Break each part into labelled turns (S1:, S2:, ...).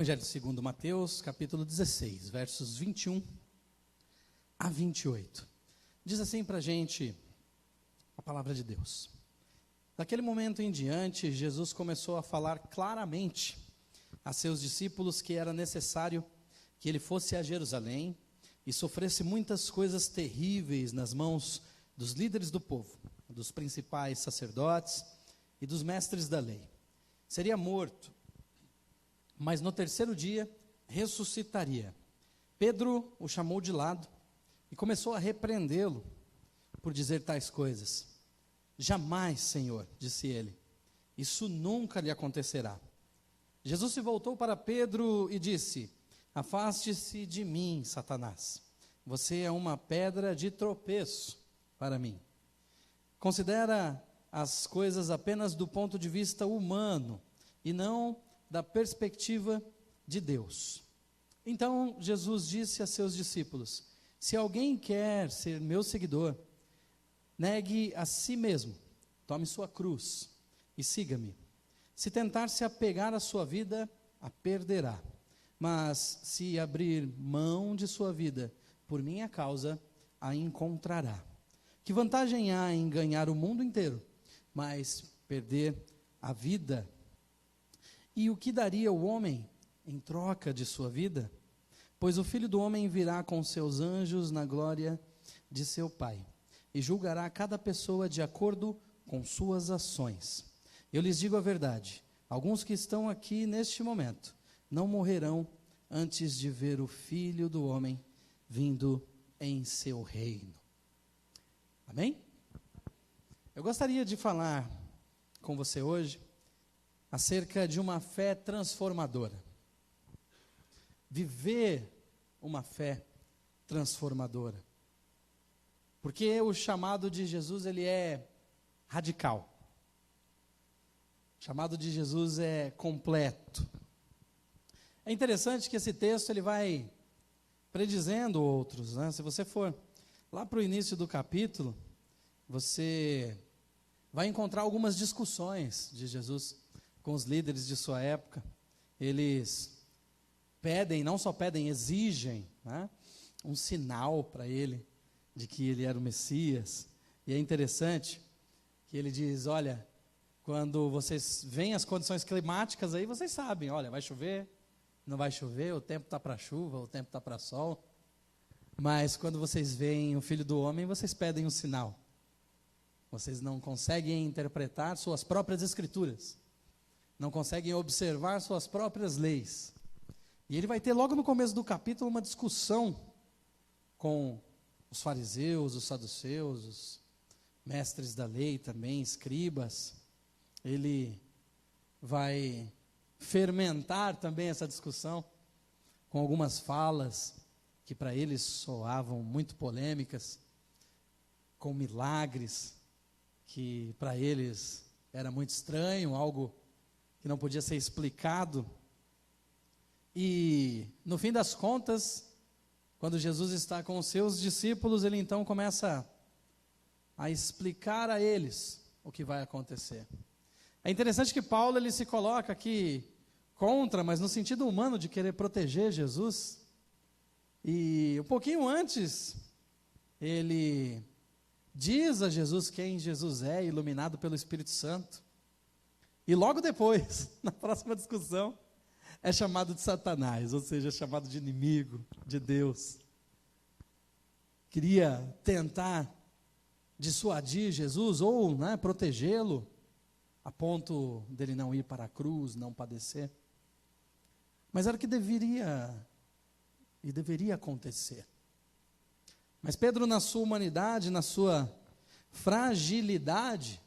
S1: Evangelho segundo Mateus, capítulo 16, versos 21 a 28. Diz assim para a gente a palavra de Deus. Daquele momento em diante, Jesus começou a falar claramente a seus discípulos que era necessário que ele fosse a Jerusalém e sofresse muitas coisas terríveis nas mãos dos líderes do povo, dos principais sacerdotes e dos mestres da lei. Seria morto, mas no terceiro dia ressuscitaria. Pedro o chamou de lado e começou a repreendê-lo por dizer tais coisas. Jamais, Senhor, disse ele, isso nunca lhe acontecerá. Jesus se voltou para Pedro e disse: afaste-se de mim, Satanás. Você é uma pedra de tropeço para mim. Considera as coisas apenas do ponto de vista humano e não da perspectiva de Deus. Então Jesus disse a seus discípulos: se alguém quer ser meu seguidor, negue a si mesmo, tome sua cruz e siga-me. Se tentar se apegar à sua vida, a perderá. Mas se abrir mão de sua vida por minha causa, a encontrará. Que vantagem há em ganhar o mundo inteiro, mas perder a vida? E o que daria o homem em troca de sua vida? Pois o Filho do Homem virá com seus anjos na glória de seu Pai, e julgará cada pessoa de acordo com suas ações. Eu lhes digo a verdade, alguns que estão aqui neste momento, não morrerão antes de ver o Filho do Homem vindo em seu reino. Amém? Eu gostaria de falar com você hoje acerca de uma fé transformadora. Viver uma fé transformadora. Porque o chamado de Jesus, ele é radical. O chamado de Jesus é completo. É interessante que esse texto, ele vai predizendo outros, né? Se você for lá para o início do capítulo, você vai encontrar algumas discussões de Jesus com os líderes de sua época. Eles pedem, não só pedem, exigem, né, um sinal para ele, de que ele era o Messias. E é interessante que ele diz: olha, quando vocês veem as condições climáticas aí, vocês sabem, olha, vai chover, não vai chover, o tempo está para chuva, o tempo está para sol. Mas quando vocês veem o Filho do Homem, vocês pedem um sinal. Vocês não conseguem interpretar suas próprias escrituras, não conseguem observar suas próprias leis. E ele vai ter logo no começo do capítulo uma discussão com os fariseus, os saduceus, os mestres da lei também, escribas. Ele vai fermentar também essa discussão com algumas falas que para eles soavam muito polêmicas, com milagres que para eles era muito estranho, algo que não podia ser explicado. E no fim das contas, quando Jesus está com os seus discípulos, ele então começa a explicar a eles o que vai acontecer. É interessante que Paulo, ele se coloca aqui contra, mas no sentido humano de querer proteger Jesus. E um pouquinho antes, ele diz a Jesus quem Jesus é, iluminado pelo Espírito Santo. E logo depois, na próxima discussão, é chamado de Satanás, ou seja, é chamado de inimigo de Deus. Queria tentar dissuadir Jesus, ou protegê-lo, a ponto dele não ir para a cruz, não padecer. Mas era o que deveria acontecer. Mas Pedro, na sua humanidade, na sua fragilidade,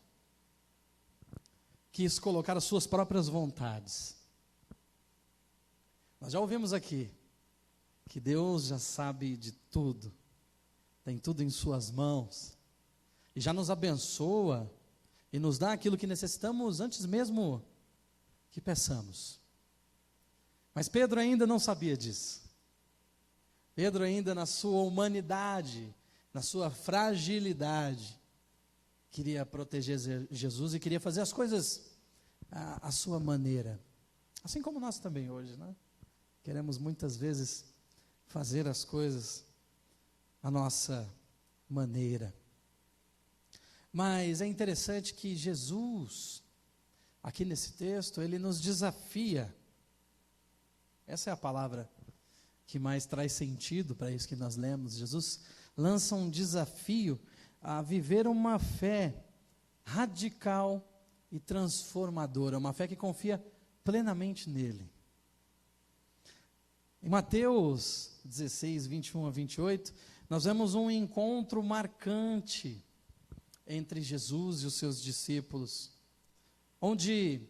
S1: quis colocar as suas próprias vontades. Nós já ouvimos aqui que Deus já sabe de tudo, tem tudo em suas mãos, e já nos abençoa, e nos dá aquilo que necessitamos antes mesmo que peçamos. Mas Pedro ainda não sabia disso. Pedro ainda na sua humanidade, na sua fragilidade, queria proteger Jesus e queria fazer as coisas à sua maneira. Assim como nós também hoje, né? Queremos muitas vezes fazer as coisas à nossa maneira. Mas é interessante que Jesus, aqui nesse texto, ele nos desafia. Essa é a palavra que mais traz sentido para isso que nós lemos. Jesus lança um desafio a viver uma fé radical e transformadora, uma fé que confia plenamente nele. Em Mateus 16, 21 a 28, nós vemos um encontro marcante entre Jesus e os seus discípulos, onde,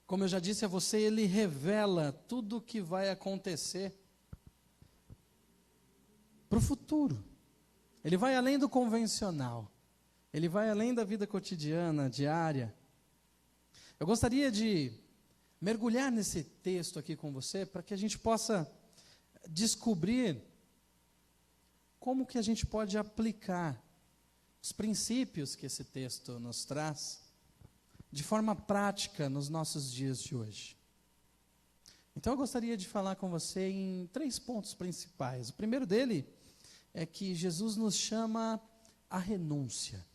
S1: como eu já disse a você, ele revela tudo o que vai acontecer para o futuro. Ele vai além do convencional, ele vai além da vida cotidiana, diária. Eu gostaria de mergulhar nesse texto aqui com você, para que a gente possa descobrir como que a gente pode aplicar os princípios que esse texto nos traz de forma prática nos nossos dias de hoje. Então eu gostaria de falar com você em 3 pontos principais. O primeiro dele é que Jesus nos chama à renúncia.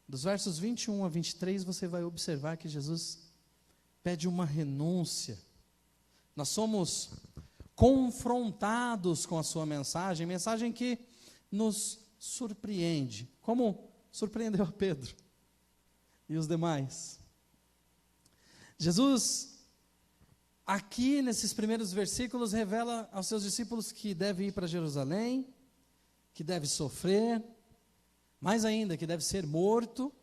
S1: Dos versos 21 a 23, você vai observar que Jesus pede uma renúncia. Nós somos confrontados com a sua mensagem, mensagem que nos surpreende, como surpreendeu a Pedro e os demais. Jesus, aqui nesses primeiros versículos, revela aos seus discípulos que deve ir para Jerusalém, que deve sofrer, mais ainda, que deve ser morto,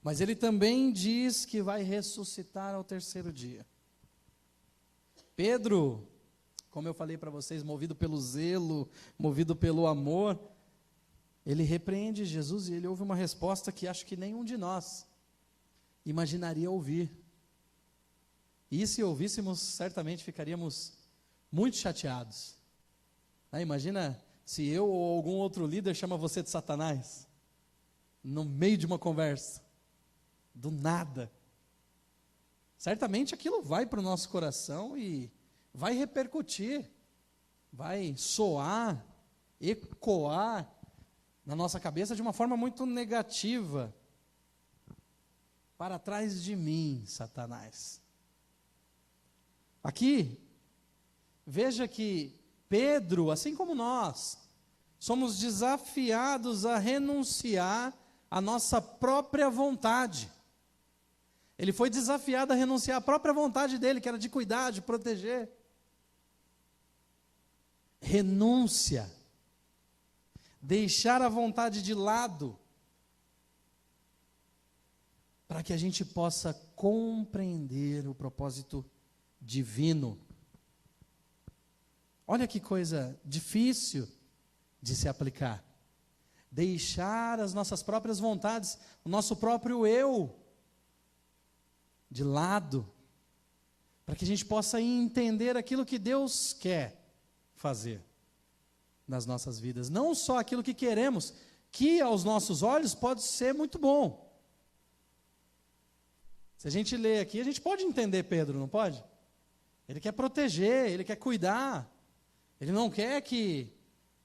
S1: mas ele também diz que vai ressuscitar ao 3º dia. Pedro, como eu falei para vocês, movido pelo zelo, movido pelo amor, ele repreende Jesus e ele ouve uma resposta que acho que nenhum de nós imaginaria ouvir. E se ouvíssemos, certamente ficaríamos muito chateados. Imagina se eu ou algum outro líder chama você de Satanás, no meio de uma conversa, do nada. Certamente aquilo vai para o nosso coração e vai repercutir, vai soar, ecoar na nossa cabeça de uma forma muito negativa. Para trás de mim, Satanás. Aqui, veja que Pedro, assim como nós, somos desafiados a renunciar à nossa própria vontade. Ele foi desafiado a renunciar à própria vontade dele, que era de cuidar, de proteger. Renúncia. Deixar a vontade de lado, para que a gente possa compreender o propósito divino. Olha que coisa difícil de se aplicar. Deixar as nossas próprias vontades, o nosso próprio eu, de lado, para que a gente possa entender aquilo que Deus quer fazer nas nossas vidas. Não só aquilo que queremos, que aos nossos olhos pode ser muito bom. Se a gente ler aqui, a gente pode entender Pedro, não pode? Ele quer proteger, ele quer cuidar. Ele não quer que,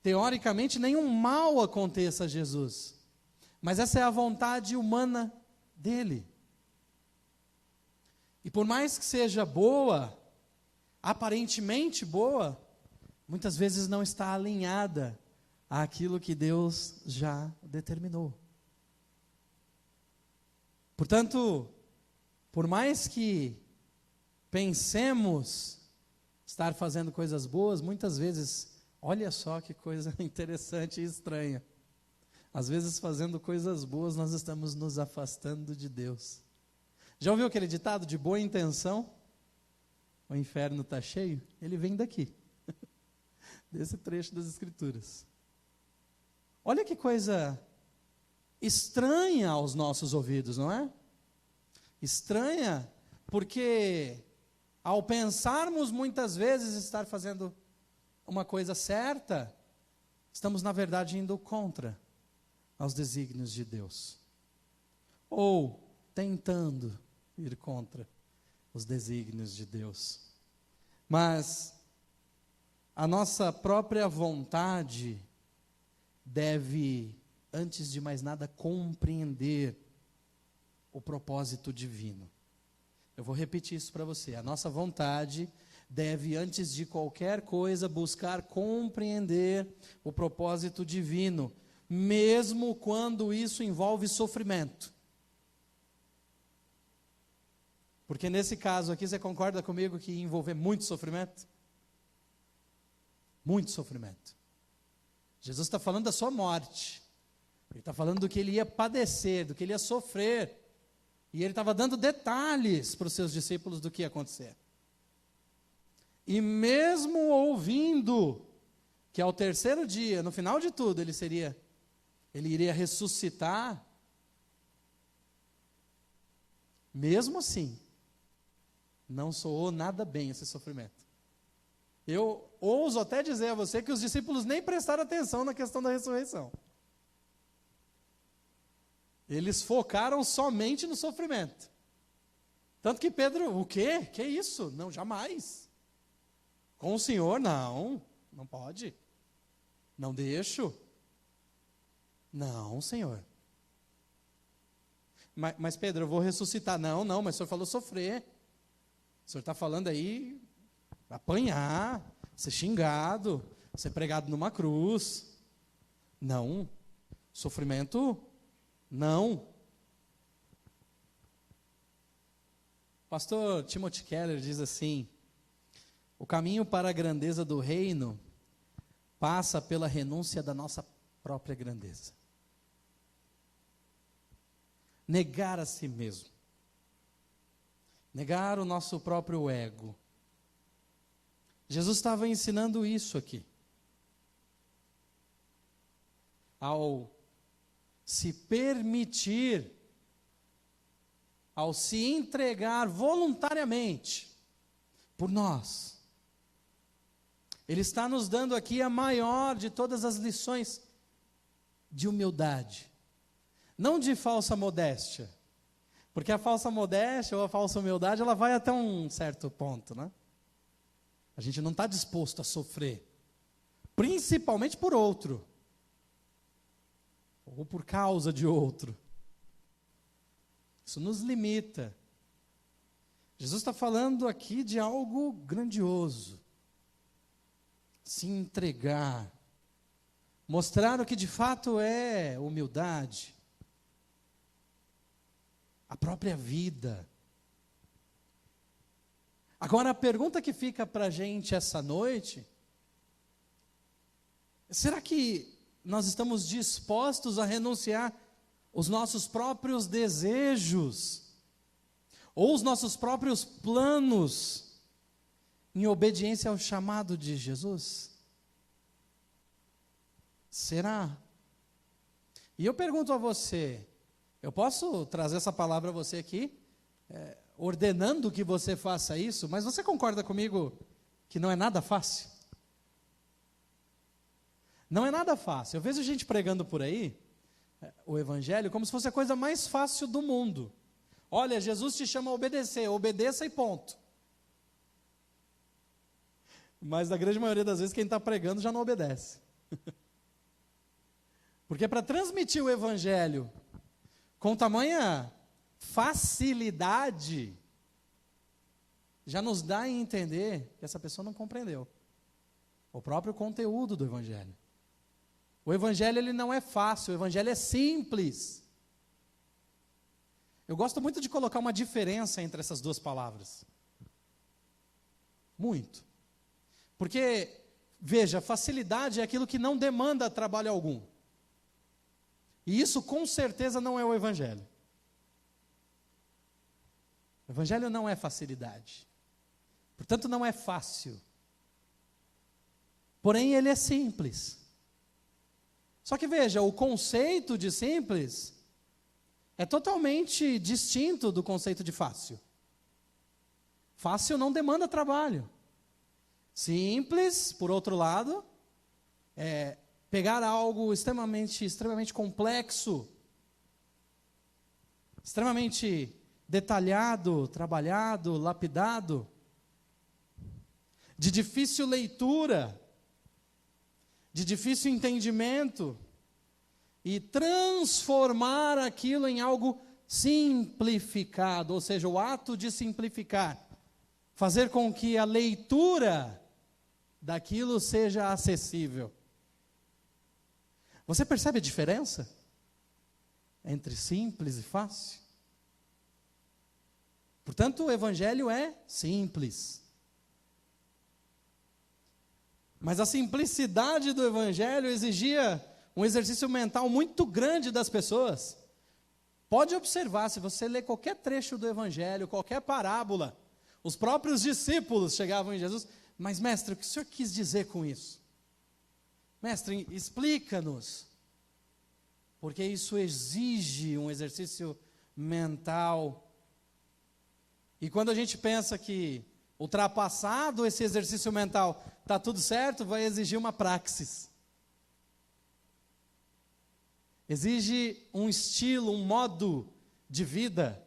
S1: teoricamente, nenhum mal aconteça a Jesus. Mas essa é a vontade humana dele. E por mais que seja boa, aparentemente boa, muitas vezes não está alinhada àquilo que Deus já determinou. Portanto, por mais que pensemos estar fazendo coisas boas, muitas vezes, olha só que coisa interessante e estranha. Às vezes, fazendo coisas boas, nós estamos nos afastando de Deus. Já ouviu aquele ditado de boa intenção? O inferno está cheio? Ele vem daqui, desse trecho das Escrituras. Olha que coisa estranha aos nossos ouvidos, não é? Estranha, porque ao pensarmos muitas vezes estar fazendo uma coisa certa, estamos na verdade indo contra aos desígnios de Deus. Ou tentando ir contra os desígnios de Deus. Mas a nossa própria vontade deve, antes de mais nada, compreender o propósito divino. Eu vou repetir isso para você. A nossa vontade deve, antes de qualquer coisa, buscar compreender o propósito divino, mesmo quando isso envolve sofrimento. Porque nesse caso aqui, você concorda comigo que ia envolver muito sofrimento? Muito sofrimento. Jesus está falando da sua morte. Ele está falando do que ele ia padecer, do que ele ia sofrer. E ele estava dando detalhes para os seus discípulos do que ia acontecer. E mesmo ouvindo que ao terceiro dia, no final de tudo, ele iria ressuscitar, mesmo assim, não soou nada bem esse sofrimento. Eu ouso até dizer a você que os discípulos nem prestaram atenção na questão da ressurreição. Eles focaram somente no sofrimento. Tanto que Pedro, o quê? Que isso? Não, jamais. Com o Senhor, não pode. Não deixo. Não, Senhor. Mas Pedro, eu vou ressuscitar. Não, mas o Senhor falou sofrer. O Senhor está falando aí apanhar, ser xingado, ser pregado numa cruz. Não. Sofrimento, não. Pastor Timothy Keller diz assim: o caminho para a grandeza do reino passa pela renúncia da nossa própria grandeza. Negar a si mesmo. Negar o nosso próprio ego. Jesus estava ensinando isso aqui. Ao se permitir, ao se entregar voluntariamente por nós. Ele está nos dando aqui a maior de todas as lições de humildade. Não de falsa modéstia. Porque a falsa modéstia ou a falsa humildade, ela vai até um certo ponto, né? A gente não está disposto a sofrer. Principalmente por outro. Ou por causa de outro. Isso nos limita. Jesus está falando aqui de algo grandioso. Se entregar. Mostrar o que de fato é humildade. A própria vida. Agora a pergunta que fica para a gente essa noite: será que nós estamos dispostos a renunciar os nossos próprios desejos, ou os nossos próprios planos, em obediência ao chamado de Jesus? Será? E eu pergunto a você, eu posso trazer essa palavra a você aqui, ordenando que você faça isso, mas você concorda comigo que não é nada fácil? Não é nada fácil. Eu vejo gente pregando por aí, o evangelho, como se fosse a coisa mais fácil do mundo. Olha, Jesus te chama a obedecer, obedeça e ponto. Mas a grande maioria das vezes quem está pregando já não obedece. Porque para transmitir o evangelho com tamanha facilidade, já nos dá a entender que essa pessoa não compreendeu o próprio conteúdo do evangelho. O evangelho ele não é fácil, o evangelho é simples. Eu gosto muito de colocar uma diferença entre essas duas palavras. Muito. Porque, veja, facilidade é aquilo que não demanda trabalho algum. E isso com certeza não é o evangelho. O evangelho não é facilidade. Portanto, não é fácil. Porém, ele é simples. Só que veja, o conceito de simples é totalmente distinto do conceito de fácil. Fácil não demanda trabalho. Simples, por outro lado, é pegar algo extremamente complexo, extremamente detalhado, trabalhado, lapidado. de difícil leitura, de difícil entendimento, e transformar aquilo em algo simplificado, ou seja, o ato de simplificar, fazer com que a leitura daquilo seja acessível. Você percebe a diferença entre simples e fácil? Portanto, o Evangelho é simples. Mas a simplicidade do Evangelho exigia um exercício mental muito grande das pessoas. Pode observar, se você ler qualquer trecho do Evangelho, qualquer parábola, os próprios discípulos chegavam em Jesus, mas mestre, o que o senhor quis dizer com isso? Mestre, explica-nos. Porque isso exige um exercício mental. E quando a gente pensa que, ultrapassado esse exercício mental, está tudo certo, vai exigir uma praxis. Exige um estilo, um modo de vida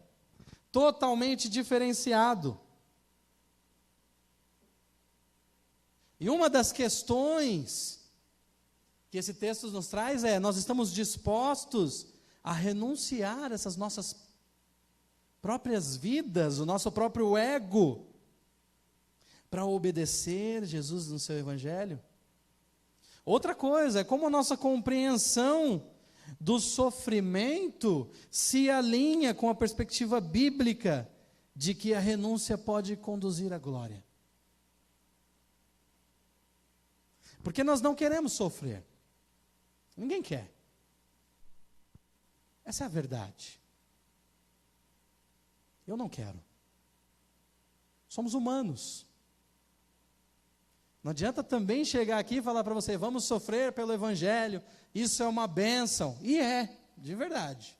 S1: totalmente diferenciado. E uma das questões que esse texto nos traz é: nós estamos dispostos a renunciar essas nossas próprias vidas, o nosso próprio ego, para obedecer Jesus no seu Evangelho? Outra coisa é como a nossa compreensão do sofrimento se alinha com a perspectiva bíblica de que a renúncia pode conduzir à glória. Porque nós não queremos sofrer. Ninguém quer. Essa é a verdade. Eu não quero. Somos humanos. Não adianta também chegar aqui e falar para você: vamos sofrer pelo Evangelho, isso é uma bênção. E é, de verdade.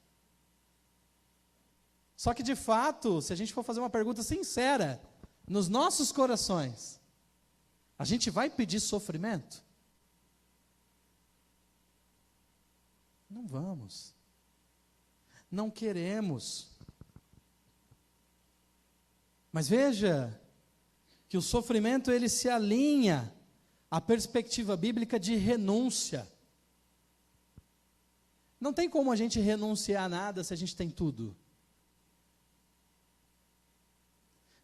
S1: Só que de fato, se a gente for fazer uma pergunta sincera, nos nossos corações, a gente vai pedir sofrimento? Não vamos. Não queremos. Mas veja que o sofrimento, ele se alinha à perspectiva bíblica de renúncia. Não tem como a gente renunciar a nada se a gente tem tudo.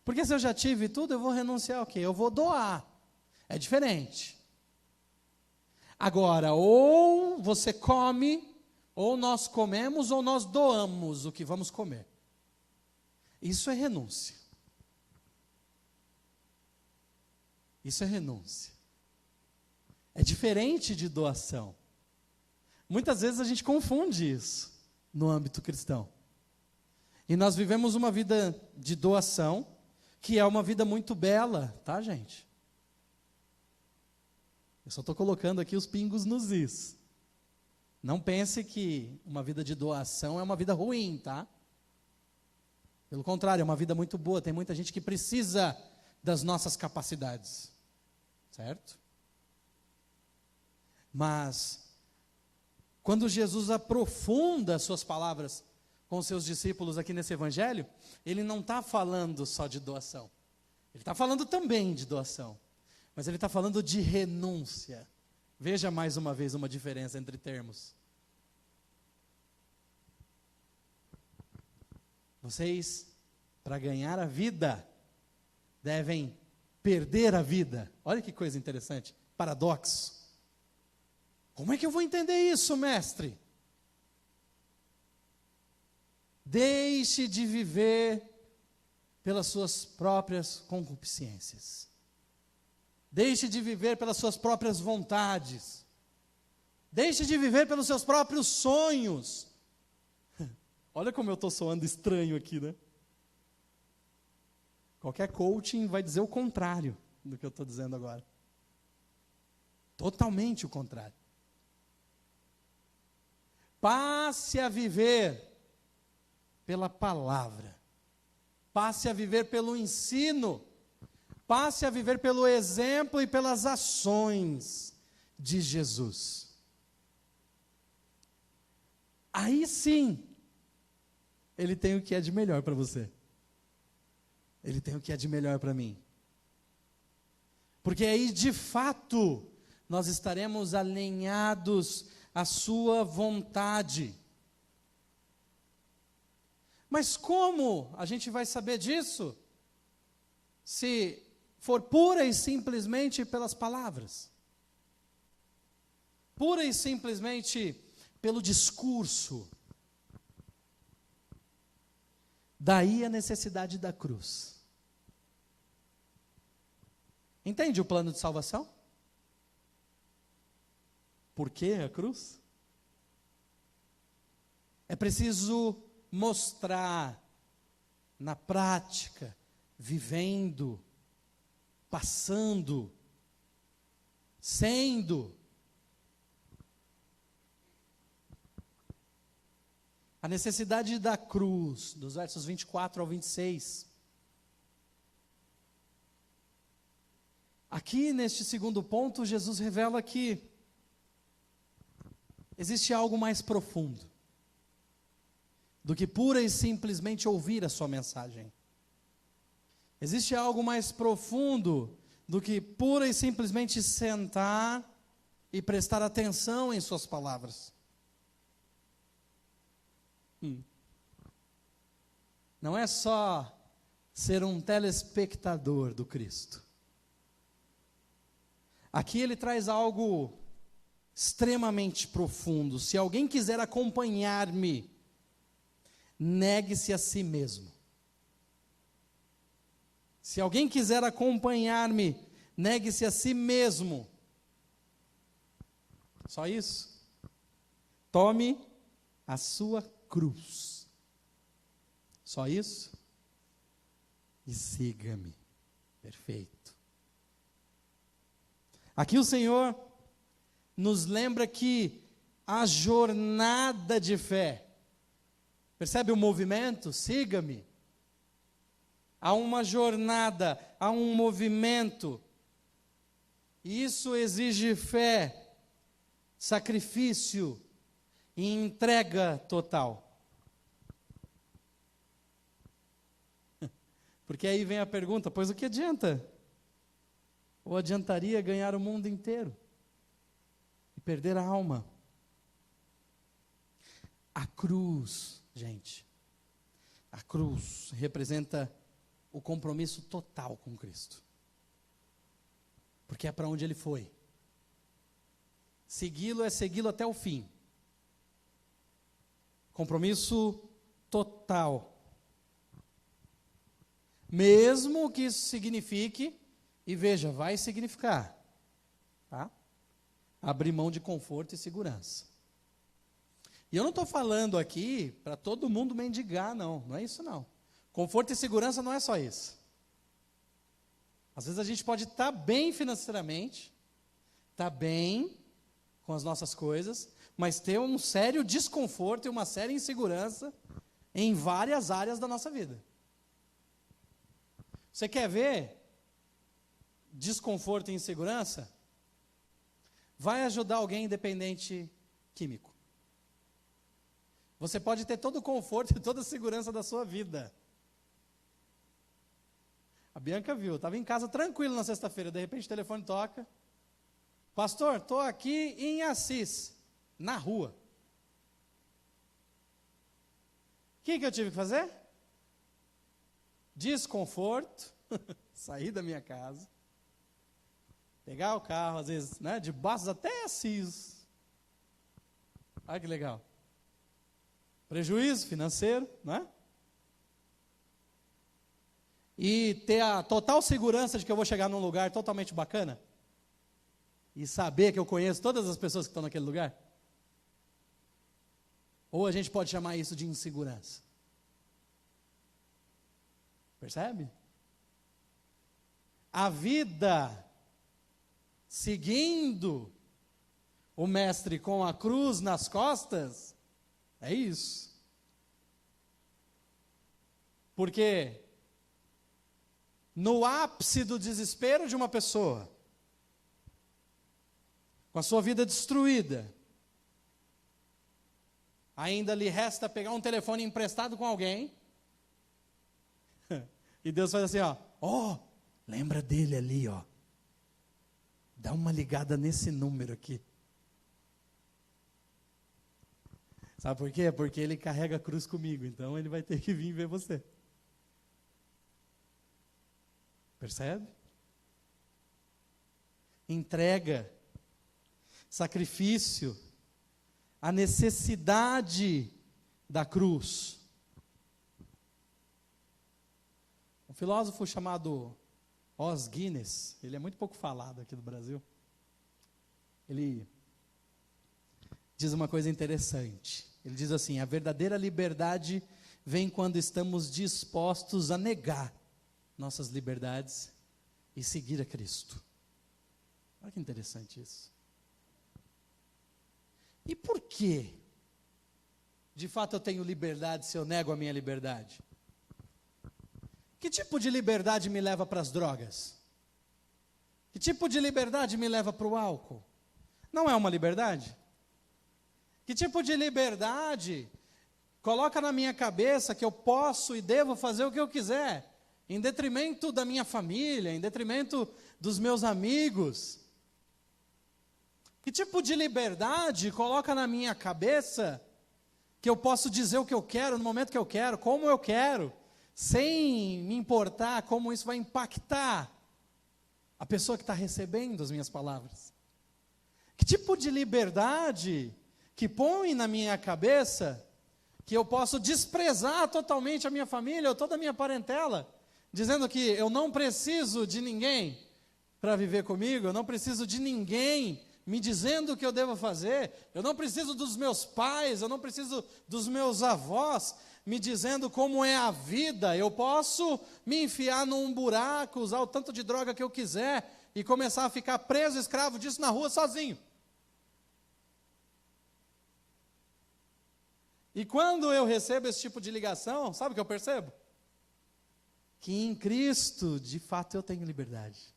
S1: Porque se eu já tive tudo, eu vou renunciar ao quê? Eu vou doar. É diferente. Agora, ou você come, ou nós comemos, ou nós doamos o que vamos comer. Isso é renúncia. Isso é renúncia. É diferente de doação. Muitas vezes a gente confunde isso no âmbito cristão. E nós vivemos uma vida de doação, que é uma vida muito bela, tá, gente? Eu só estou colocando aqui os pingos nos is. Não pense que uma vida de doação é uma vida ruim, tá? Pelo contrário, é uma vida muito boa. Tem muita gente que precisa das nossas capacidades. Certo? Mas, quando Jesus aprofunda as suas palavras com os seus discípulos aqui nesse Evangelho, ele não está falando só de doação. Ele está falando também de doação. Mas ele está falando de renúncia. Veja mais uma vez uma diferença entre termos. Vocês, para ganhar a vida, devem perder a vida. Olha que coisa interessante, paradoxo. Como é que eu vou entender isso, mestre? Deixe de viver pelas suas próprias concupiscências. Deixe de viver pelas suas próprias vontades. Deixe de viver pelos seus próprios sonhos. Olha como eu estou soando estranho aqui, né? Qualquer coaching vai dizer o contrário do que eu estou dizendo agora. Totalmente o contrário. Passe a viver pela palavra. Passe a viver pelo ensino. Passe a viver pelo exemplo e pelas ações de Jesus. Aí sim, ele tem o que é de melhor para você. Ele tem o que é de melhor para mim. Porque aí, de fato, nós estaremos alinhados à sua vontade. Mas como a gente vai saber disso? Se for pura e simplesmente pelas palavras. Pura e simplesmente pelo discurso. Daí a necessidade da cruz. Entende o plano de salvação? Por que a cruz? É preciso mostrar na prática, vivendo, passando, sendo. A necessidade da cruz, dos versos 24 ao 26. Aqui, neste segundo ponto, Jesus revela que existe algo mais profundo do que pura e simplesmente ouvir a sua mensagem. Existe algo mais profundo do que pura e simplesmente sentar e prestar atenção em suas palavras. Não é só ser um telespectador do Cristo. Aqui ele traz algo extremamente profundo. Se alguém quiser acompanhar-me, negue-se a si mesmo. Se alguém quiser acompanhar-me, negue-se a si mesmo. Só isso. Tome a sua cruz. Só isso? E siga-me. Perfeito. Aqui o Senhor nos lembra que a jornada de fé, percebe o movimento? Siga-me. Há uma jornada, há um movimento. E isso exige fé, sacrifício e entrega total. Porque aí vem a pergunta, pois o que adianta? Ou adiantaria ganhar o mundo inteiro e perder a alma? A cruz, gente, a cruz representa o compromisso total com Cristo. Porque é para onde Ele foi. Segui-lo é segui-lo até o fim. Compromisso total. Mesmo que isso signifique, e veja, vai significar, tá? Abrir mão de conforto e segurança. E eu não estou falando aqui para todo mundo mendigar, não é isso não. Conforto e segurança não é só isso. Às vezes a gente pode estar bem financeiramente, estar bem com as nossas coisas, mas ter um sério desconforto e uma séria insegurança em várias áreas da nossa vida. Você quer ver desconforto e insegurança? Vai ajudar alguém dependente químico. Você pode ter todo o conforto e toda a segurança da sua vida. A Bianca viu, estava em casa tranquilo na sexta-feira, de repente o telefone toca. Pastor, estou aqui em Assis, na rua. O que eu tive que fazer? Desconforto, sair da minha casa, pegar o carro, às vezes, né, de Bastos até Assis. Olha que legal. Prejuízo financeiro, né? E ter a total segurança de que eu vou chegar num lugar totalmente bacana. E saber que eu conheço todas as pessoas que estão naquele lugar. Ou a gente pode chamar isso de insegurança. Percebe? A vida seguindo o mestre com a cruz nas costas, é isso. Porque no ápice do desespero de uma pessoa, com a sua vida destruída, ainda lhe resta pegar um telefone emprestado com alguém, e Deus faz assim, ó, lembra dele ali, ó. Dá uma ligada nesse número aqui. Sabe por quê? Porque ele carrega a cruz comigo, então ele vai ter que vir ver você. Percebe? Entrega, sacrifício, a necessidade da cruz. Um filósofo chamado Os Guinness, ele é muito pouco falado aqui do Brasil. Ele diz uma coisa interessante. Ele diz assim: a verdadeira liberdade vem quando estamos dispostos a negar nossas liberdades e seguir a Cristo. Olha que interessante isso. E por que, de fato, eu tenho liberdade se eu nego a minha liberdade? Que tipo de liberdade me leva para as drogas? Que tipo de liberdade me leva para o álcool? Não é uma liberdade? Que tipo de liberdade coloca na minha cabeça que eu posso e devo fazer o que eu quiser, em detrimento da minha família, em detrimento dos meus amigos? Que tipo de liberdade coloca na minha cabeça que eu posso dizer o que eu quero, no momento que eu quero, como eu quero, sem me importar como isso vai impactar a pessoa que está recebendo as minhas palavras? Que tipo de liberdade que põe na minha cabeça que eu posso desprezar totalmente a minha família ou toda a minha parentela, dizendo que eu não preciso de ninguém para viver comigo, eu não preciso de ninguém me dizendo o que eu devo fazer, eu não preciso dos meus pais, eu não preciso dos meus avós me dizendo como é a vida, eu posso me enfiar num buraco, usar o tanto de droga que eu quiser e começar a ficar preso, escravo disso na rua sozinho. E quando eu recebo esse tipo de ligação, sabe o que eu percebo? Que em Cristo, de fato, eu tenho liberdade.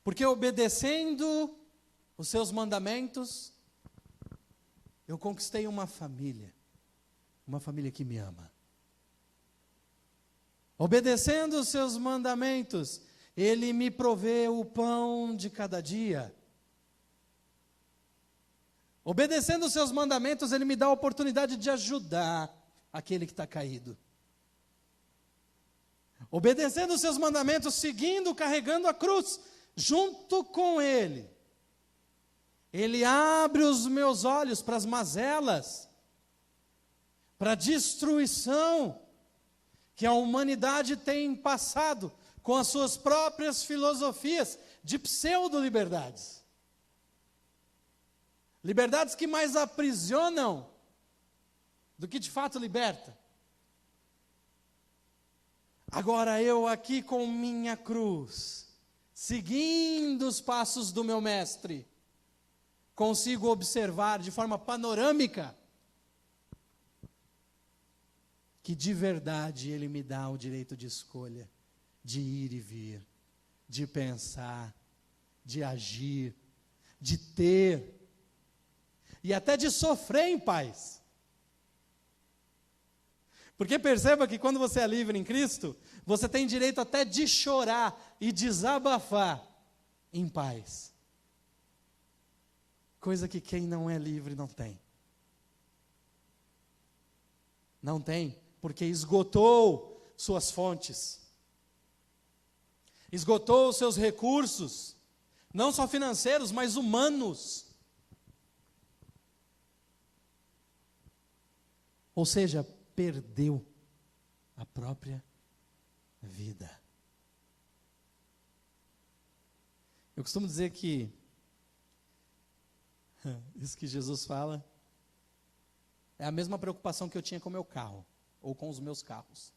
S1: Porque obedecendo os seus mandamentos, eu conquistei uma família que me ama. Obedecendo os seus mandamentos, Ele me provê o pão de cada dia. Obedecendo os seus mandamentos, Ele me dá a oportunidade de ajudar aquele que está caído. Obedecendo os seus mandamentos, seguindo, carregando a cruz, junto com Ele. Ele abre os meus olhos para as mazelas, para a destruição que a humanidade tem passado com as suas próprias filosofias de pseudo-liberdades. Liberdades que mais aprisionam do que de fato liberta. Agora eu aqui com minha cruz, seguindo os passos do meu mestre, consigo observar de forma panorâmica que de verdade Ele me dá o direito de escolha, de ir e vir, de pensar, de agir, de ter, e até de sofrer em paz. Porque perceba que quando você é livre em Cristo, você tem direito até de chorar e desabafar em paz. Coisa que quem não é livre não tem. Não tem, porque esgotou suas fontes. Esgotou seus recursos, não só financeiros, mas humanos. Ou seja, perdeu a própria vida. Eu costumo dizer que isso que Jesus fala é a mesma preocupação que eu tinha com o meu carro, ou com os meus carros.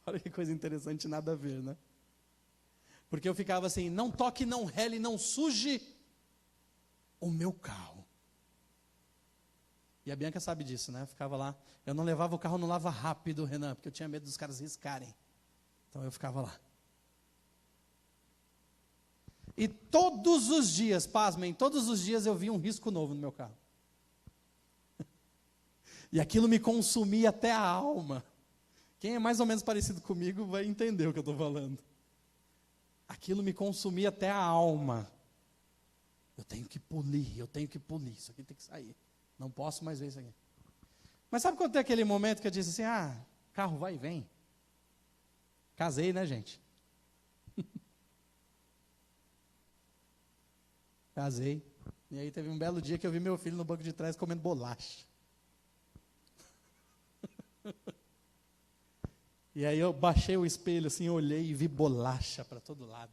S1: Olha que coisa interessante, nada a ver, né? Porque eu ficava assim, não toque, não rele, não suje o meu carro. E a Bianca sabe disso, né? Eu ficava lá, eu não levava o carro no lava rápido, Renan, porque eu tinha medo dos caras riscarem. Então eu ficava lá. E todos os dias, pasmem, todos os dias eu via um risco novo no meu carro. E aquilo me consumia até a alma. Quem é mais ou menos parecido comigo vai entender o que eu estou falando. Aquilo me consumia até a alma. Eu tenho que polir, isso aqui tem que sair. Não posso mais ver isso aqui. Mas sabe quando tem aquele momento que eu disse assim, carro vai e vem. Casei, né, gente? Casei. E aí teve um belo dia que eu vi meu filho no banco de trás comendo bolacha. E aí eu baixei o espelho assim, olhei e vi bolacha para todo lado.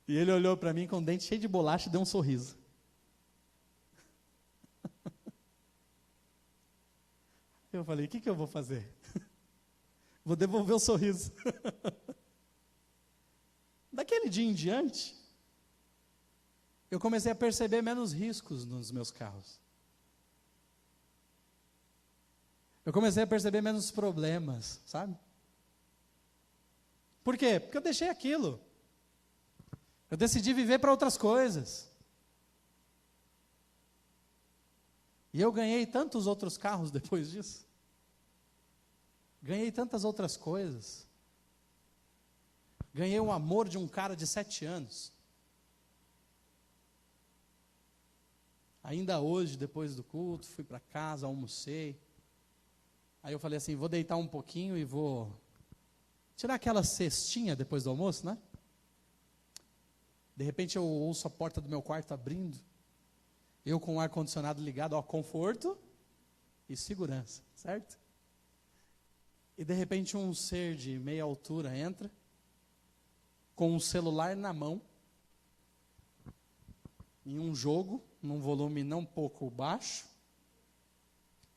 S1: E ele olhou para mim com o dente cheio de bolacha e deu um sorriso. Eu falei, o que eu vou fazer? Vou devolver o sorriso. Daquele dia em diante, eu comecei a perceber menos riscos nos meus carros. Eu comecei a perceber menos problemas, sabe? Por quê? Porque eu deixei aquilo. Eu decidi viver para outras coisas. E eu ganhei tantos outros carros depois disso. Ganhei tantas outras coisas. Ganhei o amor de um cara de 7 anos. Ainda hoje, depois do culto, fui para casa, almocei. Aí eu falei assim, vou deitar um pouquinho e vou tirar aquela cestinha depois do almoço, né? De repente eu ouço a porta do meu quarto abrindo. Eu com o ar-condicionado ligado, conforto e segurança, certo? E de repente um ser de meia altura entra, com um celular na mão, em um jogo, num volume não pouco baixo,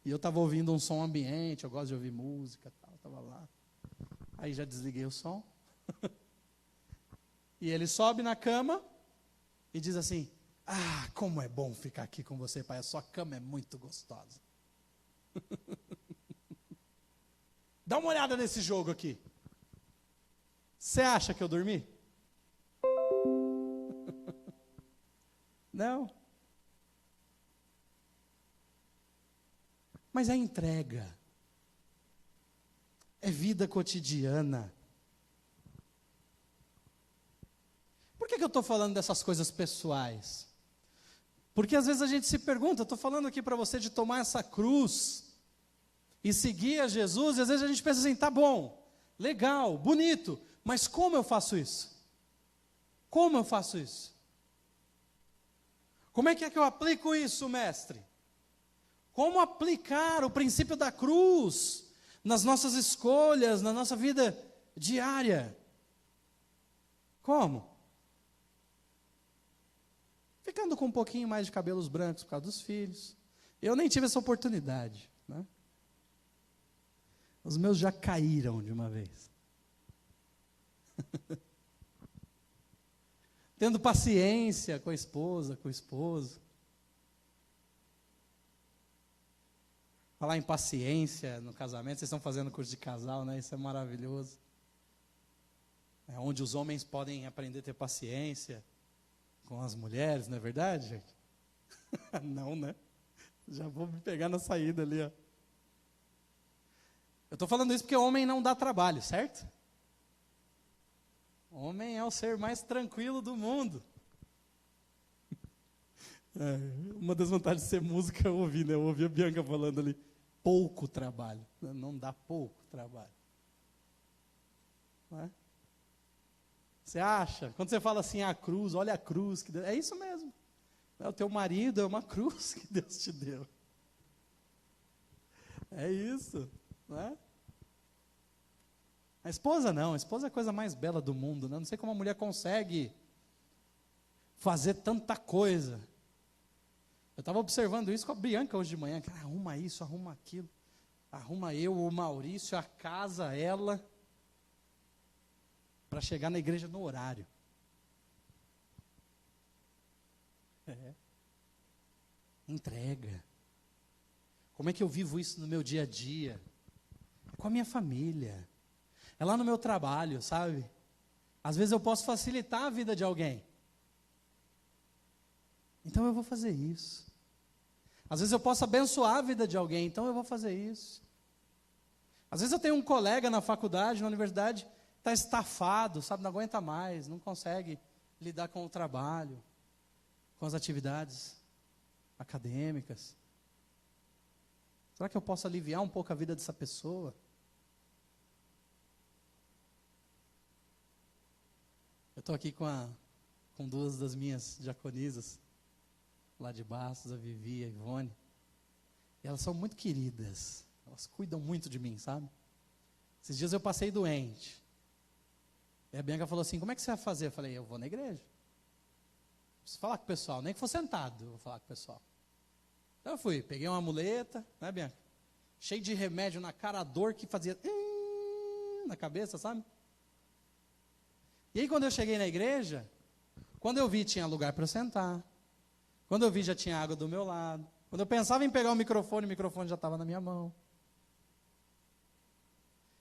S1: e eu estava ouvindo um som ambiente, eu gosto de ouvir música, estava lá. Aí já desliguei o som. E ele sobe na cama e diz assim, como é bom ficar aqui com você, pai, a sua cama é muito gostosa. Dá uma olhada nesse jogo aqui. Você acha que eu dormi? Não. Mas é entrega. É vida cotidiana. Por que eu estou falando dessas coisas pessoais? Porque às vezes a gente se pergunta, eu estou falando aqui para você de tomar essa cruz e seguir a Jesus, e às vezes a gente pensa assim, tá bom, legal, bonito, mas como eu faço isso? Como eu faço isso? Como é que eu aplico isso, mestre? Como aplicar o princípio da cruz nas nossas escolhas, na nossa vida diária? Como? Ficando com um pouquinho mais de cabelos brancos por causa dos filhos. Eu nem tive essa oportunidade, né? Os meus já caíram de uma vez. Tendo paciência com a esposa, com o esposo. Falar em paciência no casamento, vocês estão fazendo curso de casal, né? Isso é maravilhoso. É onde os homens podem aprender a ter paciência com as mulheres, não é verdade, gente? Não, né? Já vou me pegar na saída ali, ó. Eu estou falando isso porque homem não dá trabalho, certo? Homem é o ser mais tranquilo do mundo. Uma das vantagens de ser música eu ouvi, né? Eu ouvi a Bianca falando ali, pouco trabalho. Não dá pouco trabalho. Não é? Você acha? Quando você fala assim, a cruz, olha a cruz, que Deus, é isso mesmo. O teu marido é uma cruz que Deus te deu. É isso, não é? A esposa não, a esposa é a coisa mais bela do mundo, né? Não sei como a mulher consegue fazer tanta coisa. Eu estava observando isso com a Bianca hoje de manhã, que arruma isso, arruma aquilo, arruma eu, o Maurício, a casa, ela, para chegar na igreja no horário. Entrega. Como é que eu vivo isso no meu dia a dia? Com a minha família. É lá no meu trabalho, sabe? Às vezes eu posso facilitar a vida de alguém. Então eu vou fazer isso. Às vezes eu posso abençoar a vida de alguém, então eu vou fazer isso. Às vezes eu tenho um colega na faculdade, na universidade, está estafado, sabe, não aguenta mais, não consegue lidar com o trabalho, com as atividades acadêmicas. Será que eu posso aliviar um pouco a vida dessa pessoa? Eu estou aqui com duas das minhas diaconisas, lá de Bastos, a Vivi e a Ivone. E elas são muito queridas. Elas cuidam muito de mim, sabe? Esses dias eu passei doente. E a Bianca falou assim, como é que você vai fazer? Eu falei, eu vou na igreja. Preciso falar com o pessoal, nem que for sentado, eu vou falar com o pessoal. Então eu fui, peguei uma muleta, né, Bianca? Cheio de remédio na cara, a dor que fazia na cabeça, sabe? E aí quando eu cheguei na igreja, quando eu vi tinha lugar para eu sentar. Quando eu vi já tinha água do meu lado. Quando eu pensava em pegar o microfone já estava na minha mão.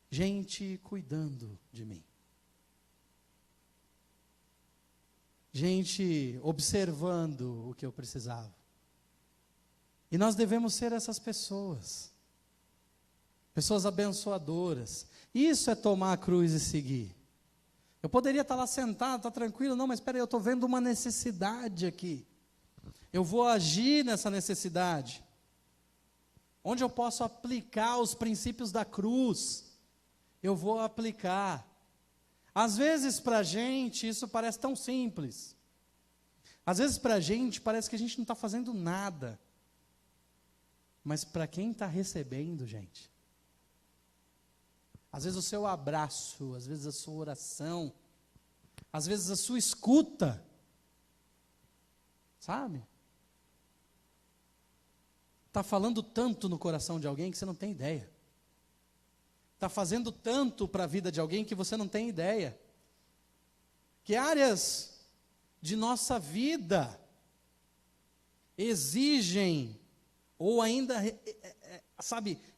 S1: Gente cuidando de mim. Gente observando o que eu precisava. E nós devemos ser essas pessoas. Pessoas abençoadoras. Isso é tomar a cruz e seguir. Eu poderia estar lá sentado, estar tranquilo. Não, mas espera aí, eu estou vendo uma necessidade aqui. Eu vou agir nessa necessidade. Onde eu posso aplicar os princípios da cruz, eu vou aplicar. Às vezes para a gente isso parece tão simples. Às vezes para a gente parece que a gente não está fazendo nada. Mas para quem está recebendo, gente, às vezes o seu abraço, às vezes a sua oração, às vezes a sua escuta, sabe? Está falando tanto no coração de alguém que você não tem ideia. Está fazendo tanto para a vida de alguém que você não tem ideia. Que áreas de nossa vida exigem, ou ainda,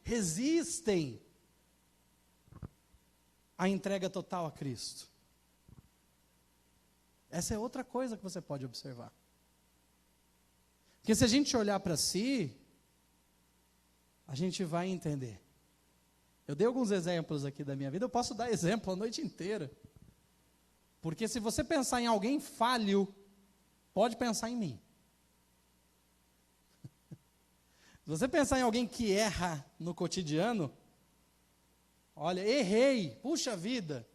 S1: resistem à entrega total a Cristo. Essa é outra coisa que você pode observar. Porque se a gente olhar para si, a gente vai entender. Eu dei alguns exemplos aqui da minha vida, eu posso dar exemplo a noite inteira. Porque se você pensar em alguém falho, pode pensar em mim. Se você pensar em alguém que erra no cotidiano, olha, errei, puxa vida,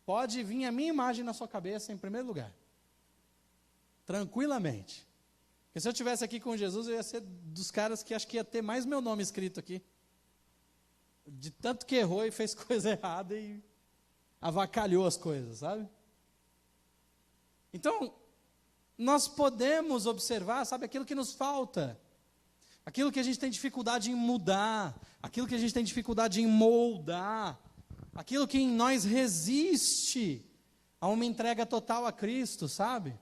S1: pode vir a minha imagem na sua cabeça em primeiro lugar. Tranquilamente. Porque se eu estivesse aqui com Jesus, eu ia ser dos caras que acho que ia ter mais meu nome escrito aqui. De tanto que errou e fez coisa errada e avacalhou as coisas, sabe? Então, nós podemos observar, sabe, aquilo que nos falta. Aquilo que a gente tem dificuldade em mudar. Aquilo que a gente tem dificuldade em moldar. Aquilo que em nós resiste a uma entrega total a Cristo, sabe?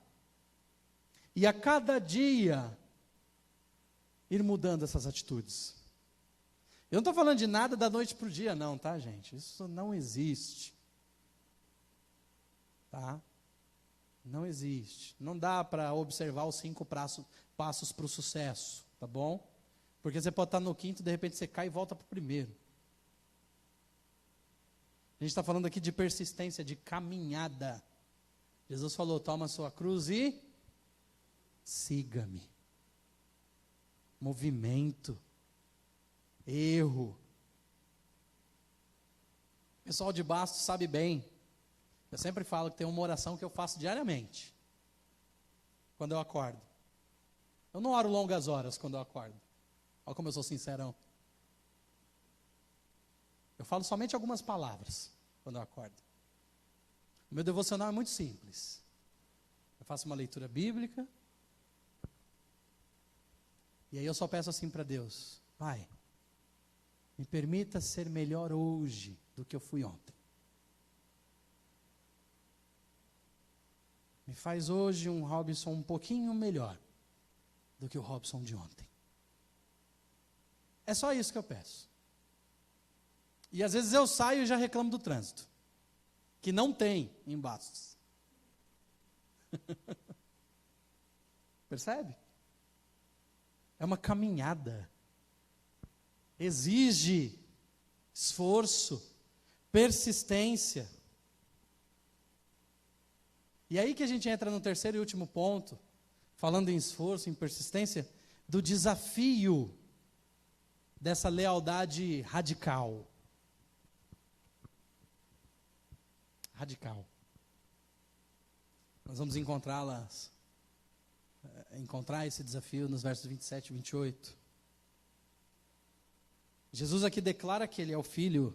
S1: E a cada dia, ir mudando essas atitudes. Eu não estou falando de nada da noite para o dia, não, tá, gente? Isso não existe. Tá? Não existe. Não dá para observar os 5 passos para o sucesso, tá bom? Porque você pode estar no 5º, de repente você cai e volta para o 1º. A gente está falando aqui de persistência, de caminhada. Jesus falou, toma a sua cruz e siga-me. Movimento. Erro. O pessoal de Bastos sabe bem. Eu sempre falo que tem uma oração que eu faço diariamente. Quando eu acordo. Eu não oro longas horas quando eu acordo. Olha como eu sou sincerão. Eu falo somente algumas palavras quando eu acordo. O meu devocional é muito simples. Eu faço uma leitura bíblica. E aí eu só peço assim para Deus. Pai, me permita ser melhor hoje do que eu fui ontem. Me faz hoje um Robson um pouquinho melhor do que o Robson de ontem. É só isso que eu peço. E às vezes eu saio e já reclamo do trânsito. Que não tem em Bastos. Percebe? É uma caminhada. Exige esforço, persistência. E aí que a gente entra no terceiro e último ponto, falando em esforço, em persistência, do desafio dessa lealdade radical. Radical. Nós vamos encontrar esse desafio nos versos 27 e 28. Jesus aqui declara que ele é o Filho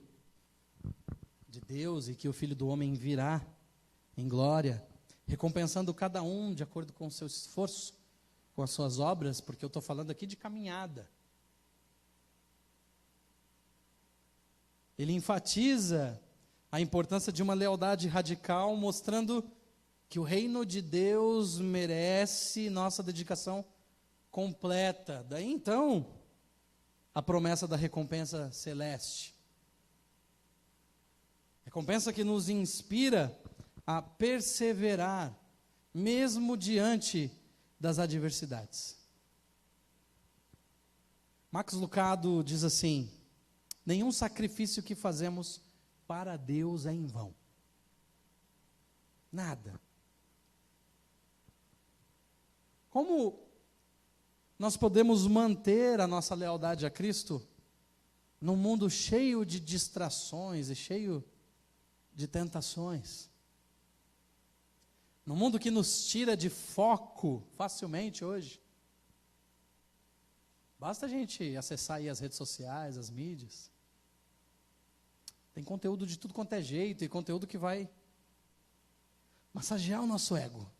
S1: de Deus e que o Filho do Homem virá em glória, recompensando cada um de acordo com o seu esforço, com as suas obras, porque eu estou falando aqui de caminhada. Ele enfatiza a importância de uma lealdade radical, mostrando que o reino de Deus merece nossa dedicação completa. Daí então, a promessa da recompensa celeste. Recompensa que nos inspira a perseverar, mesmo diante das adversidades. Max Lucado diz assim: nenhum sacrifício que fazemos para Deus é em vão. Nada. Como nós podemos manter a nossa lealdade a Cristo num mundo cheio de distrações e cheio de tentações? Num mundo que nos tira de foco facilmente hoje. Basta a gente acessar aí as redes sociais, as mídias. Tem conteúdo de tudo quanto é jeito, e conteúdo que vai massagear o nosso ego,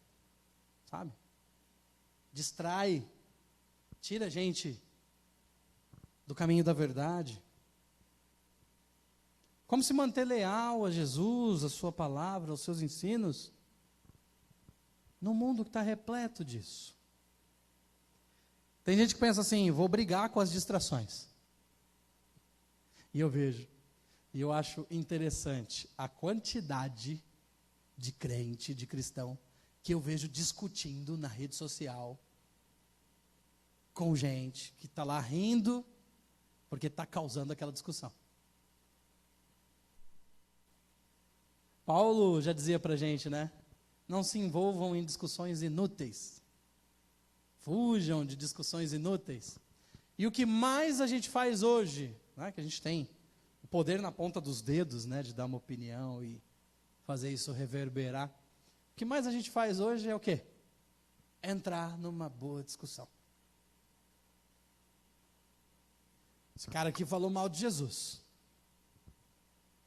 S1: sabe? Distrai, tira a gente do caminho da verdade. Como se manter leal a Jesus, a sua palavra, aos seus ensinos, num mundo que está repleto disso? Tem gente que pensa assim: vou brigar com as distrações. E eu vejo, e eu acho interessante a quantidade de crente, de cristão, que eu vejo discutindo na rede social com gente que está lá rindo porque está causando aquela discussão. Paulo já dizia para a gente, né? Não se envolvam em discussões inúteis. Fujam de discussões inúteis. E o que mais a gente faz hoje, né, que a gente tem o poder na ponta dos dedos, né, de dar uma opinião e fazer isso reverberar. O que mais a gente faz hoje é o quê? Entrar numa boa discussão. Esse cara aqui falou mal de Jesus.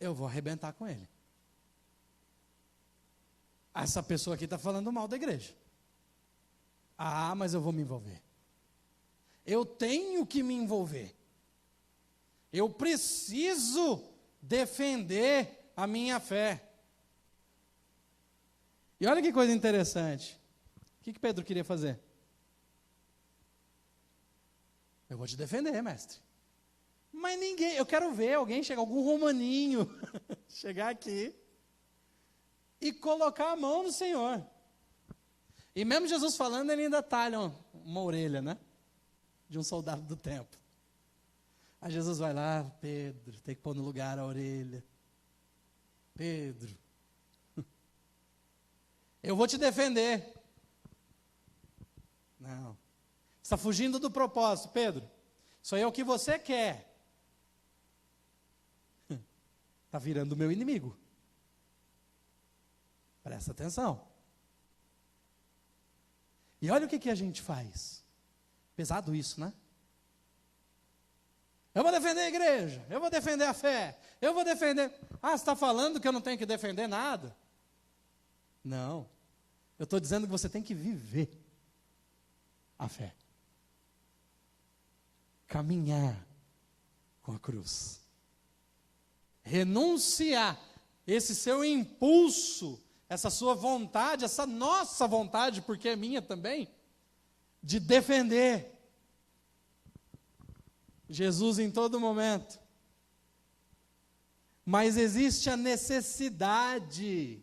S1: Eu vou arrebentar com ele. Essa pessoa aqui está falando mal da igreja. Ah, mas eu vou me envolver. Eu tenho que me envolver. Eu preciso defender a minha fé. E olha que coisa interessante. O que Pedro queria fazer? Eu vou te defender, mestre. Mas ninguém, eu quero ver alguém chegar, algum romaninho, chegar aqui e colocar a mão no Senhor. E mesmo Jesus falando, ele ainda talha uma orelha, né? De um soldado do templo. Aí Jesus vai lá: Pedro, tem que pôr no lugar a orelha. Pedro, eu vou te defender. Não. Você está fugindo do propósito, Pedro. Isso aí é o que você quer. Está virando o meu inimigo. Presta atenção. E olha o que a gente faz. Pesado isso, né? Eu vou defender a igreja, eu vou defender a fé, eu vou defender... Ah, você está falando que eu não tenho que defender nada? Não. Eu estou dizendo que você tem que viver a fé. Caminhar com a cruz. Renunciar esse seu impulso, essa sua vontade, essa nossa vontade, porque é minha também, de defender Jesus em todo momento. Mas existe a necessidade.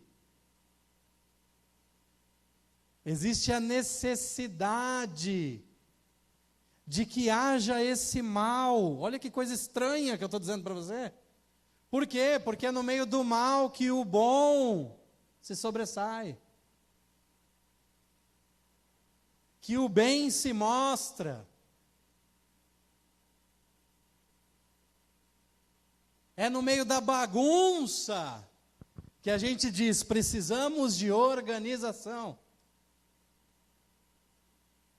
S1: Existe a necessidade de que haja esse mal. Olha que coisa estranha que eu estou dizendo para você. Por quê? Porque é no meio do mal que o bom se sobressai. Que o bem se mostra. É no meio da bagunça que a gente diz, precisamos de organização.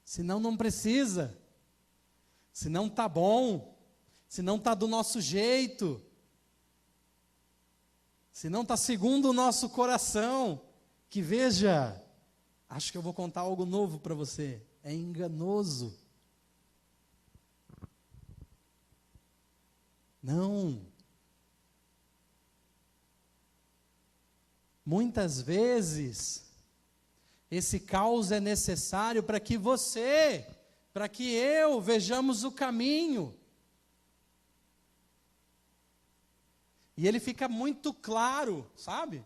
S1: Senão não precisa. Senão tá bom. Senão tá do nosso jeito. Senão tá segundo o nosso coração. Que veja, acho que eu vou contar algo novo para você. É enganoso. Não. Muitas vezes, esse caos é necessário para que você, para que eu vejamos o caminho. E ele fica muito claro, sabe?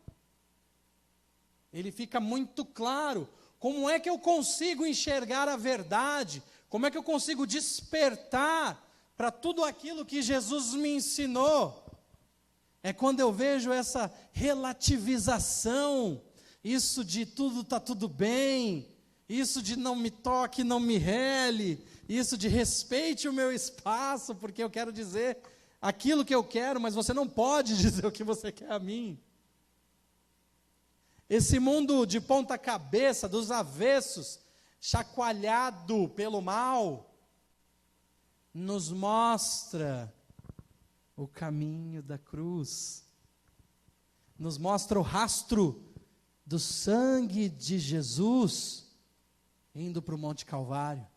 S1: Ele fica muito claro. Como é que eu consigo enxergar a verdade? Como é que eu consigo despertar para tudo aquilo que Jesus me ensinou? É quando eu vejo essa relativização, isso de tudo está tudo bem, isso de não me toque, não me rele, isso de respeite o meu espaço, porque eu quero dizer aquilo que eu quero, mas você não pode dizer o que você quer a mim. Esse mundo de ponta cabeça, dos avessos, chacoalhado pelo mal, nos mostra o caminho da cruz, nos mostra o rastro do sangue de Jesus indo para o Monte Calvário,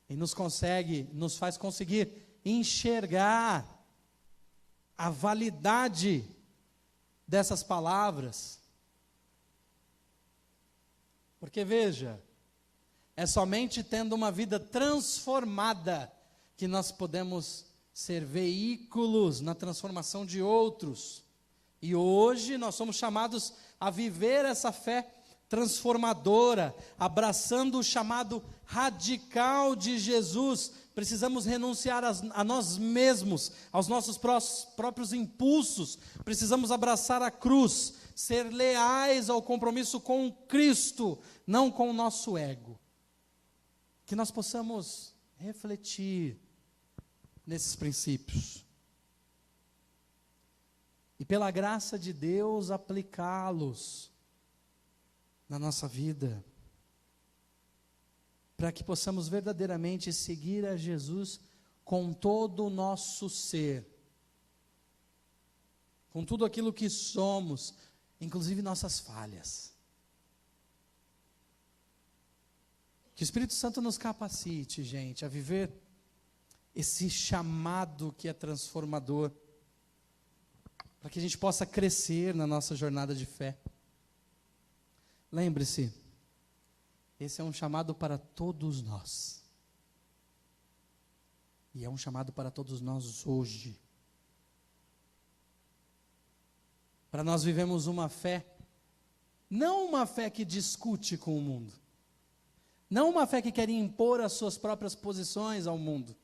S1: e nos faz conseguir enxergar a validade dessas palavras, porque veja, é somente tendo uma vida transformada que nós podemos ser veículos na transformação de outros. E hoje nós somos chamados a viver essa fé transformadora, abraçando o chamado radical de Jesus. Precisamos renunciar a nós mesmos, aos nossos próprios impulsos. Precisamos abraçar a cruz, ser leais ao compromisso com Cristo, não com o nosso ego. Que nós possamos refletir nesses princípios. E pela graça de Deus aplicá-los na nossa vida, para que possamos verdadeiramente seguir a Jesus com todo o nosso ser, com tudo aquilo que somos, inclusive nossas falhas. Que o Espírito Santo nos capacite, gente, a viver esse chamado que é transformador, para que a gente possa crescer na nossa jornada de fé. Lembre-se, esse é um chamado para todos nós. E é um chamado para todos nós hoje. Para nós vivemos uma fé, não uma fé que discute com o mundo, não uma fé que quer impor as suas próprias posições ao mundo,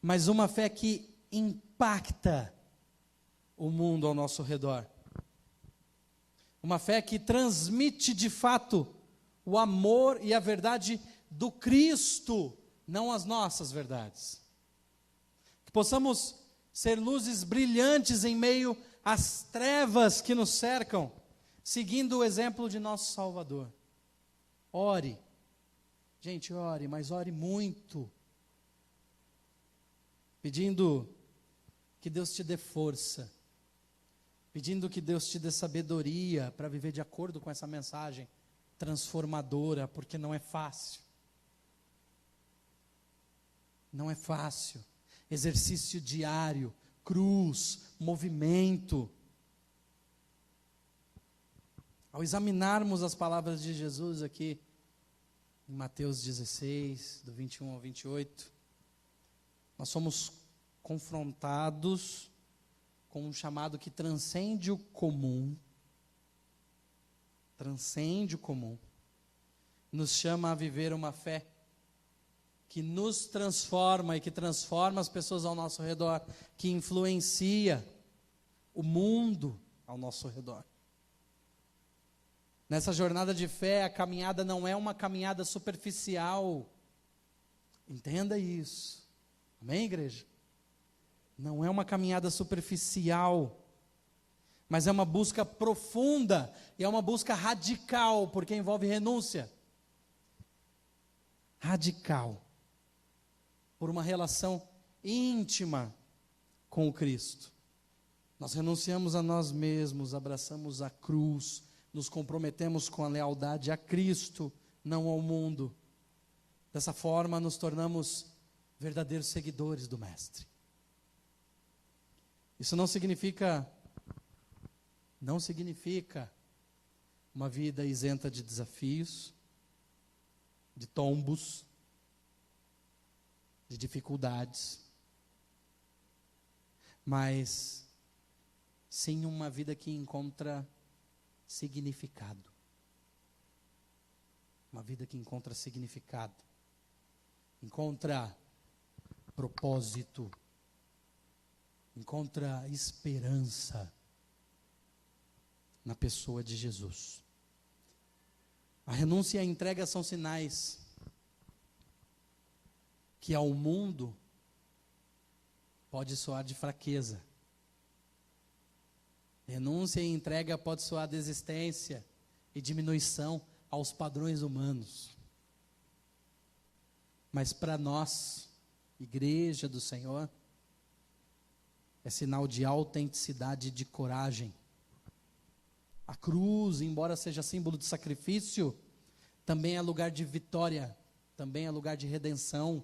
S1: mas uma fé que impacta o mundo ao nosso redor. Uma fé que transmite de fato o amor e a verdade do Cristo, não as nossas verdades. Que possamos ser luzes brilhantes em meio às trevas que nos cercam, seguindo o exemplo de nosso Salvador. Ore. Gente, ore, mas ore muito. Pedindo que Deus te dê força, pedindo que Deus te dê sabedoria para viver de acordo com essa mensagem transformadora, porque não é fácil. Não é fácil. Exercício diário, cruz, movimento. Ao examinarmos as palavras de Jesus aqui, em Mateus 16, do 21 ao 28, nós somos confrontados com um chamado que transcende o comum, nos chama a viver uma fé que nos transforma e que transforma as pessoas ao nosso redor, que influencia o mundo ao nosso redor. Nessa jornada de fé, a caminhada não é uma caminhada superficial. Entenda isso. Amém, igreja? Não é uma caminhada superficial, mas é uma busca profunda e é uma busca radical, porque envolve renúncia. Radical. Por uma relação íntima com o Cristo. Nós renunciamos a nós mesmos, abraçamos a cruz, nos comprometemos com a lealdade a Cristo, não ao mundo. Dessa forma, nos tornamos verdadeiros seguidores do Mestre. Isso não significa uma vida isenta de desafios, de tombos, de dificuldades, mas sim uma vida que encontra significado. Uma vida que encontra significado, encontra propósito, encontra esperança na pessoa de Jesus. A renúncia e a entrega são sinais que ao mundo pode soar de fraqueza. Renúncia e entrega pode soar desistência e diminuição aos padrões humanos. Mas para nós, igreja do Senhor, é sinal de autenticidade e de coragem. A cruz, embora seja símbolo de sacrifício, também é lugar de vitória, também é lugar de redenção.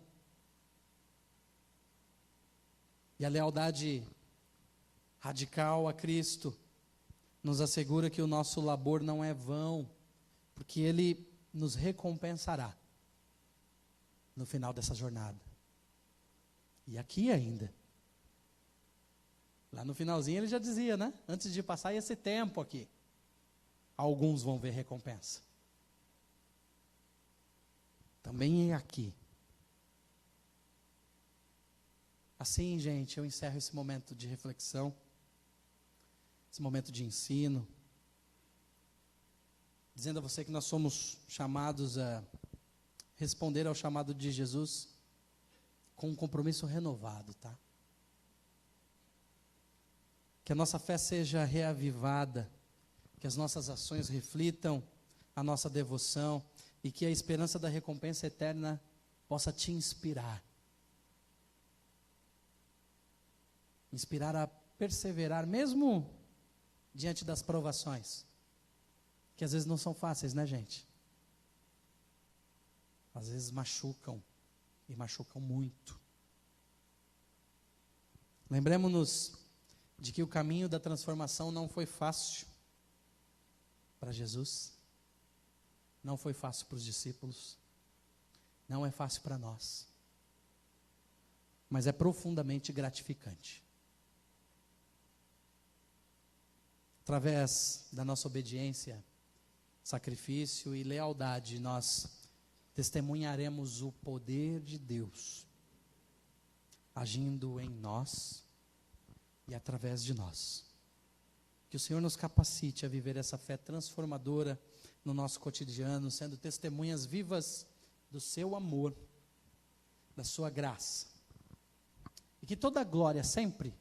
S1: E a lealdade radical a Cristo nos assegura que o nosso labor não é vão, porque Ele nos recompensará no final dessa jornada. E aqui ainda. Lá no finalzinho ele já dizia, né? Antes de passar esse tempo aqui, alguns vão ver recompensa. Também é aqui. Assim, gente, eu encerro esse momento de reflexão, esse momento de ensino, dizendo a você que nós somos chamados a responder ao chamado de Jesus com um compromisso renovado, tá? Que a nossa fé seja reavivada, que as nossas ações reflitam a nossa devoção e que a esperança da recompensa eterna possa te inspirar. Inspirar a perseverar, mesmo diante das provações, que às vezes não são fáceis, né, gente? Às vezes machucam, e machucam muito. Lembremos-nos de que o caminho da transformação não foi fácil para Jesus, não foi fácil para os discípulos, não é fácil para nós, mas é profundamente gratificante. Através da nossa obediência, sacrifício e lealdade, nós testemunharemos o poder de Deus agindo em nós e através de nós. Que o Senhor nos capacite a viver essa fé transformadora no nosso cotidiano, sendo testemunhas vivas do seu amor, da sua graça. E que toda a glória sempre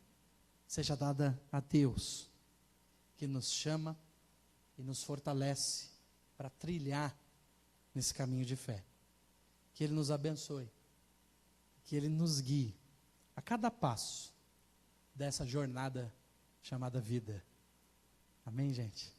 S1: seja dada a Deus, que nos chama e nos fortalece para trilhar nesse caminho de fé. Que Ele nos abençoe, que Ele nos guie a cada passo dessa jornada chamada vida. Amém, gente?